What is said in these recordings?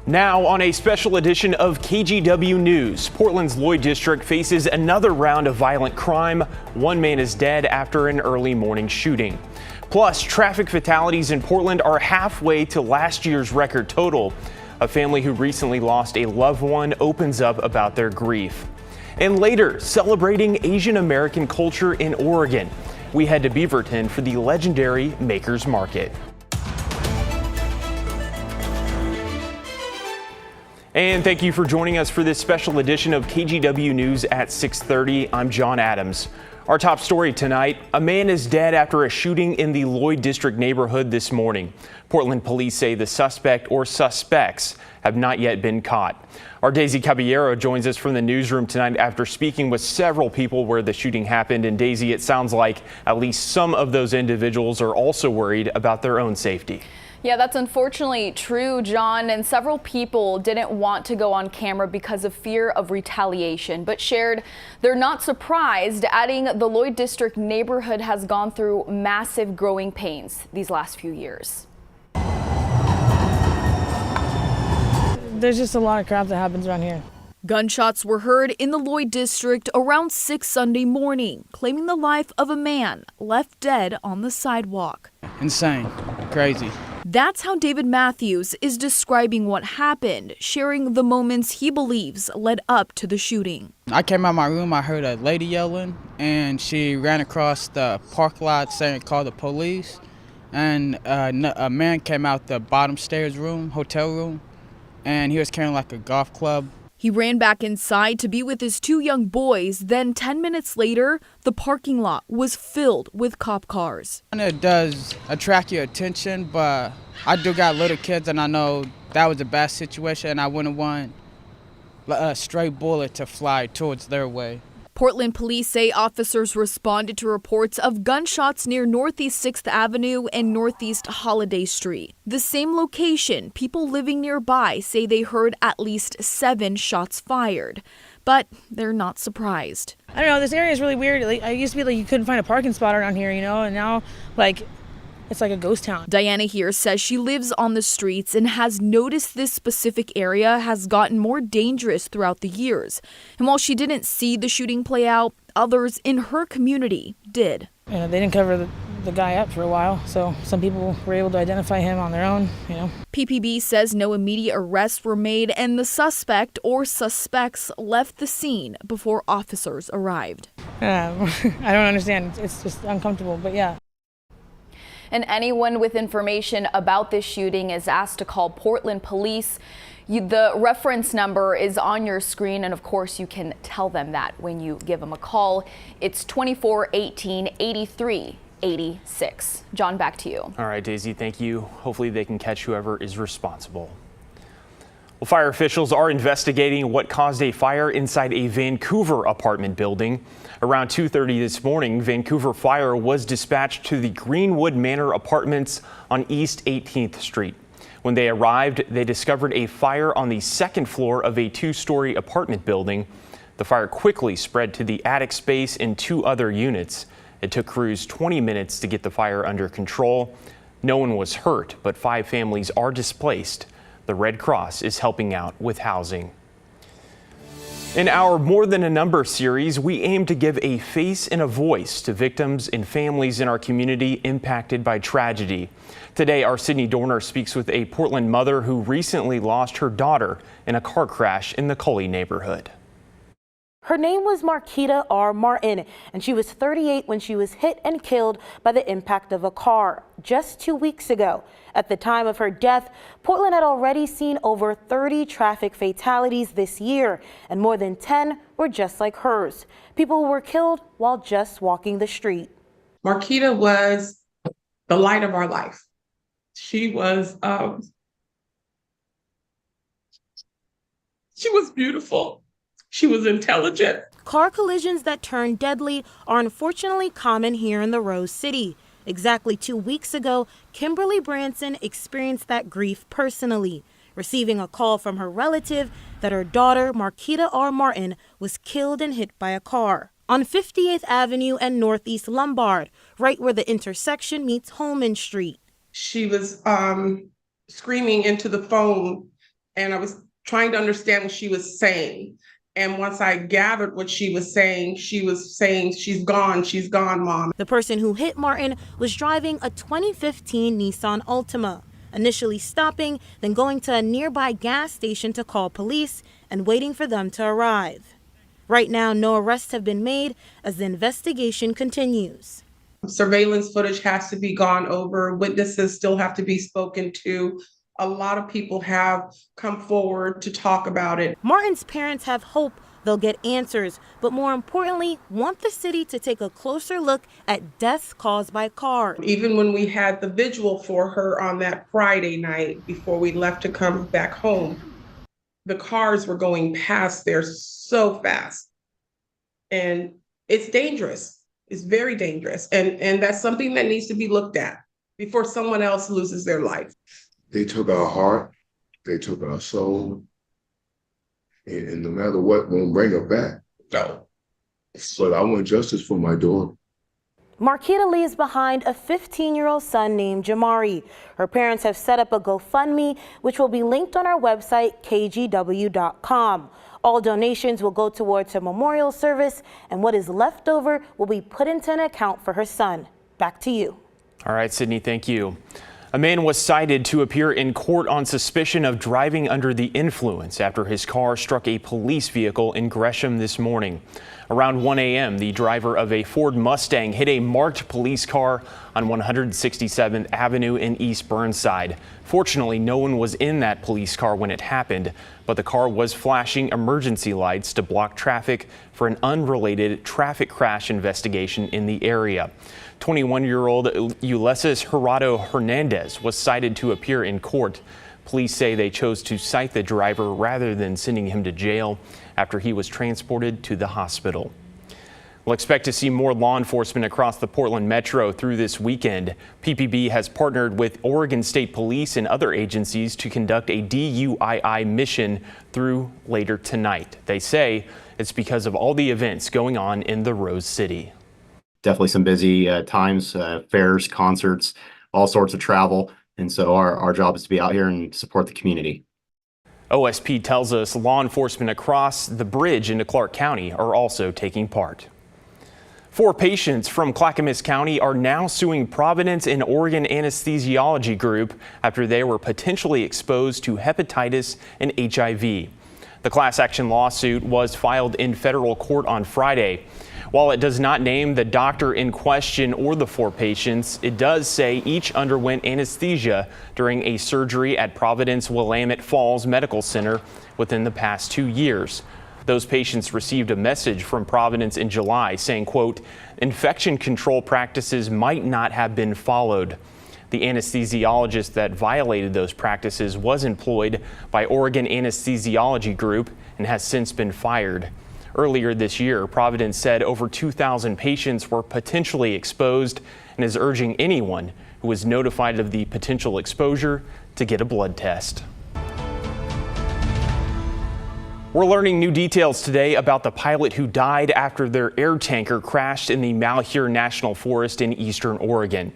Now on a special edition of KGW News, Portland's Lloyd District faces another round of violent crime. One man is dead after an early morning shooting. Plus, traffic fatalities in Portland are halfway to last year's record total. A family who recently lost a loved one opens up about their grief. And later, celebrating Asian American culture in Oregon. We head to Beaverton for the legendary Makers Market. And thank you for joining us for this special edition of KGW News at 6:30. I'm John Adams. Our top story tonight, a man is dead after a shooting in the Lloyd District neighborhood this morning. Portland police say the suspect or suspects have not yet been caught. Our Daisy Caballero joins us from the newsroom tonight after speaking with several people where the shooting happened. And Daisy, it sounds like at least some of those individuals are also worried about their own safety. Yeah, that's unfortunately true, John, and several people didn't want to go on camera because of fear of retaliation, but shared they're not surprised, adding the Lloyd District neighborhood has gone through massive growing pains these last few years. There's just a lot of crap that happens around here. Gunshots were heard in the Lloyd District around 6 Sunday morning, claiming the life of a man left dead on the sidewalk. Insane, crazy. That's how David Matthews is describing what happened, sharing the moments he believes led up to the shooting. I came out of my room, I heard a lady yelling, and she ran across the park lot saying call the police. And a man came out the bottom stairs room, hotel room, and he was carrying like a golf club. He ran back inside to be with his 2 young boys. Then 10 minutes later, the parking lot was filled with cop cars. And it does attract your attention, but I do got little kids, and I know that was a bad situation, and I wouldn't want a stray bullet to fly towards their way. Portland police say officers responded to reports of gunshots near Northeast 6th Avenue and Northeast Holiday Street. The same location, people living nearby say they heard at least 7 shots fired. But they're not surprised. I don't know, this area is really weird. Like, I used to be like you couldn't find a parking spot around here, and now it's like a ghost town. Diana here says she lives on the streets and has noticed this specific area has gotten more dangerous throughout the years. And while she didn't see the shooting play out, others in her community did. They didn't cover the guy up for a while, so some people were able to identify him on their own, PPB says no immediate arrests were made and the suspect or suspects left the scene before officers arrived. I don't understand. It's just uncomfortable, but yeah. And anyone with information about this shooting is asked to call Portland police. The reference number is on your screen, and of course you can tell them that when you give them a call. It's 2418-8386. John, back to you. All right, Daisy, thank you. Hopefully they can catch whoever is responsible. Well, fire officials are investigating what caused a fire inside a Vancouver apartment building. Around 2:30 this morning, Vancouver Fire was dispatched to the Greenwood Manor Apartments on East 18th Street. When they arrived, they discovered a fire on the second floor of a 2-story apartment building. The fire quickly spread to the attic space in 2 other units. It took crews 20 minutes to get the fire under control. No one was hurt, but 5 families are displaced. The Red Cross is helping out with housing. In our More Than a Number series, we aim to give a face and a voice to victims and families in our community impacted by tragedy. Today, our Sydney Dorner speaks with a Portland mother who recently lost her daughter in a car crash in the Cully neighborhood. Her name was Marquita R. Martin, and she was 38 when she was hit and killed by the impact of a car just 2 weeks ago. At the time of her death, Portland had already seen over 30 traffic fatalities this year, and more than 10 were just like hers. People were killed while just walking the street. Marquita was the light of our life. She was beautiful. She was intelligent. Car collisions that turn deadly are unfortunately common here in the Rose City. Exactly 2 weeks ago, Kimberly Branson experienced that grief personally, receiving a call from her relative that her daughter, Marquita R. Martin, was killed and hit by a car on 58th Avenue and Northeast Lombard, right where the intersection meets Holman Street. She was screaming into the phone and I was trying to understand what she was saying. And once I gathered what she was saying, she's gone, Mom. The person who hit Martin was driving a 2015 Nissan Altima, initially stopping, then going to a nearby gas station to call police and waiting for them to arrive. Right now, no arrests have been made as the investigation continues. Surveillance footage has to be gone over. Witnesses still have to be spoken to. A lot of people have come forward to talk about it. Martin's parents have hope they'll get answers, but more importantly, want the city to take a closer look at deaths caused by cars. Even when we had the vigil for her on that Friday night before we left to come back home, the cars were going past there so fast. And it's dangerous. It's very dangerous. And that's something that needs to be looked at before someone else loses their life. They took our heart, they took our soul, and no matter what, won't bring her back. No. But I want justice for my daughter. Marquita leaves behind a 15-year-old son named Jamari. Her parents have set up a GoFundMe, which will be linked on our website, kgw.com. All donations will go towards her memorial service, and what is left over will be put into an account for her son. Back to you. All right, Sydney, thank you. A man was cited to appear in court on suspicion of driving under the influence after his car struck a police vehicle in Gresham this morning. Around 1 a.m., the driver of a Ford Mustang hit a marked police car on 167th Avenue in East Burnside. Fortunately, no one was in that police car when it happened, but the car was flashing emergency lights to block traffic for an unrelated traffic crash investigation in the area. 21-year-old Ulysses Gerardo Hernandez was cited to appear in court. Police say they chose to cite the driver rather than sending him to jail after he was transported to the hospital. We'll expect to see more law enforcement across the Portland Metro through this weekend. PPB has partnered with Oregon State Police and other agencies to conduct a DUII mission through later tonight. They say it's because of all the events going on in the Rose City. Definitely some busy times, fairs, concerts, all sorts of travel. And so our job is to be out here and support the community. OSP tells us law enforcement across the bridge into Clark County are also taking part. 4 patients from Clackamas County are now suing Providence and Oregon Anesthesiology Group after they were potentially exposed to hepatitis and HIV. The class action lawsuit was filed in federal court on Friday. While it does not name the doctor in question or the 4 patients, it does say each underwent anesthesia during a surgery at Providence Willamette Falls Medical Center within the past 2 years. Those patients received a message from Providence in July saying, quote, infection control practices might not have been followed. The anesthesiologist that violated those practices was employed by Oregon Anesthesiology Group and has since been fired. Earlier this year, Providence said over 2,000 patients were potentially exposed and is urging anyone who was notified of the potential exposure to get a blood test. We're learning new details today about the pilot who died after their air tanker crashed in the Malheur National Forest in eastern Oregon.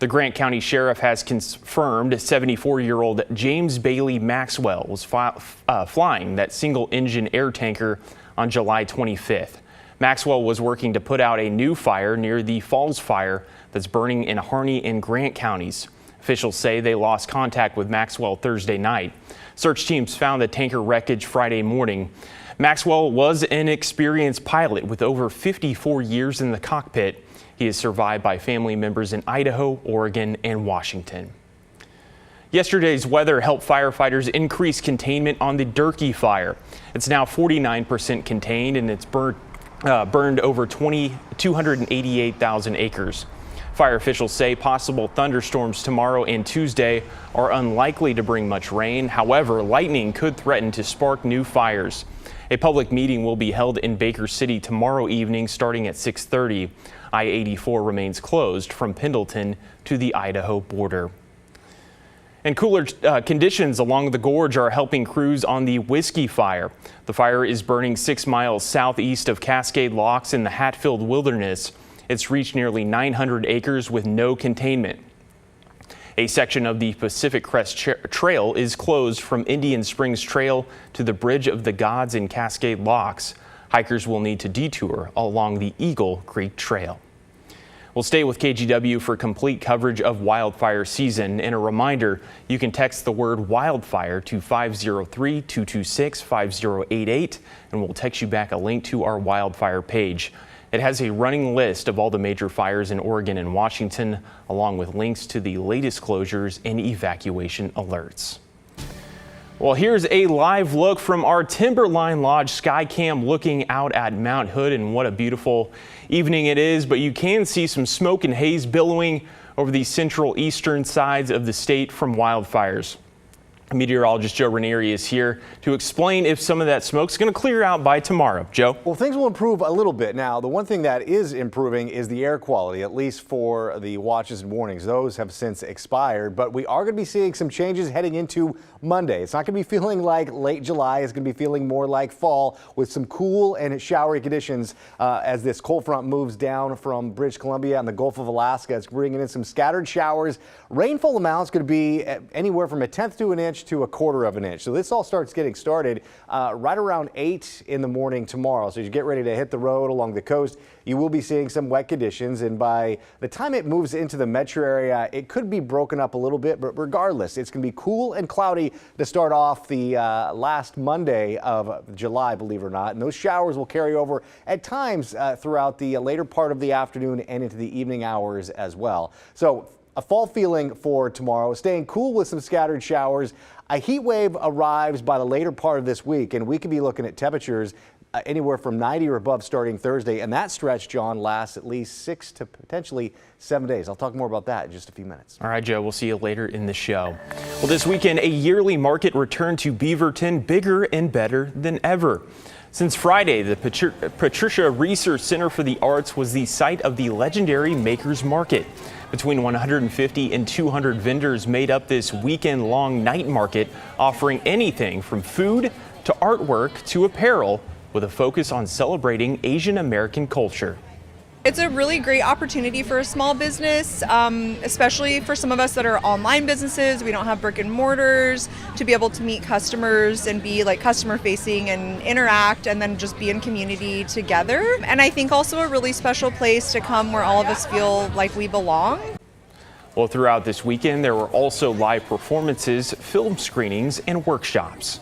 The Grant County Sheriff has confirmed 74-year-old James Bailey Maxwell was flying that single-engine air tanker on July 25th. Maxwell was working to put out a new fire near the Falls Fire that's burning in Harney and Grant counties. Officials say they lost contact with Maxwell Thursday night. Search teams found the tanker wreckage Friday morning. Maxwell was an experienced pilot with over 54 years in the cockpit. He is survived by family members in Idaho, Oregon, and Washington. Yesterday's weather helped firefighters increase containment on the Durkee fire. It's now 49% contained and it's burned over 288,000 acres. Fire officials say possible thunderstorms tomorrow and Tuesday are unlikely to bring much rain. However, lightning could threaten to spark new fires. A public meeting will be held in Baker City tomorrow evening starting at 6:30. I-84 remains closed from Pendleton to the Idaho border. And cooler conditions along the gorge are helping crews on the Whiskey Fire. The fire is burning 6 miles southeast of Cascade Locks in the Hatfield Wilderness. It's reached nearly 900 acres with no containment. A section of the Pacific Crest Trail is closed from Indian Springs Trail to the Bridge of the Gods in Cascade Locks. Hikers will need to detour along the Eagle Creek Trail. We'll stay with KGW for complete coverage of wildfire season. And a reminder, you can text the word wildfire to 503-226-5088, and we'll text you back a link to our wildfire page. It has a running list of all the major fires in Oregon and Washington, along with links to the latest closures and evacuation alerts. Well, here's a live look from our Timberline Lodge Skycam looking out at Mount Hood, and what a beautiful evening it is. But you can see some smoke and haze billowing over the central eastern sides of the state from wildfires. Meteorologist Joe Ranieri is here to explain if some of that smoke's going to clear out by tomorrow. Joe? Well, things will improve a little bit. Now, the one thing that is improving is the air quality, at least for the watches and warnings. Those have since expired, but we are going to be seeing some changes heading into Monday. It's not going to be feeling like late July. It's going to be feeling more like fall with some cool and showery conditions as this cold front moves down from British Columbia and the Gulf of Alaska. It's bringing in some scattered showers. Rainfall amounts going to be anywhere from 1/10 to an inch to 1/4 of an inch. So this all starts getting started right around 8 in the morning tomorrow. So as you get ready to hit the road along the coast, you will be seeing some wet conditions. And by the time it moves into the metro area, it could be broken up a little bit. But regardless, it's going to be cool and cloudy to start off the last Monday of July, believe it or not. And those showers will carry over at times throughout the later part of the afternoon and into the evening hours as well. So a fall feeling for tomorrow, staying cool with some scattered showers. A heat wave arrives by the later part of this week, and we could be looking at temperatures anywhere from 90 or above starting Thursday. And that stretch, John, lasts at least 6 to potentially 7 days. I'll talk more about that in just a few minutes. All right, Joe, we'll see you later in the show. Well, this weekend, a yearly market returned to Beaverton, bigger and better than ever. Since Friday, the Patricia Research Center for the Arts was the site of the legendary Makers Market. Between 150 and 200 vendors made up this weekend-long night market, offering anything from food to artwork to apparel, with a focus on celebrating Asian American culture. It's a really great opportunity for a small business, especially for some of us that are online businesses. We don't have brick and mortars, to be able to meet customers and be like customer facing and interact and then just be in community together. And I think also a really special place to come where all of us feel like we belong. Well, throughout this weekend, there were also live performances, film screenings, and workshops.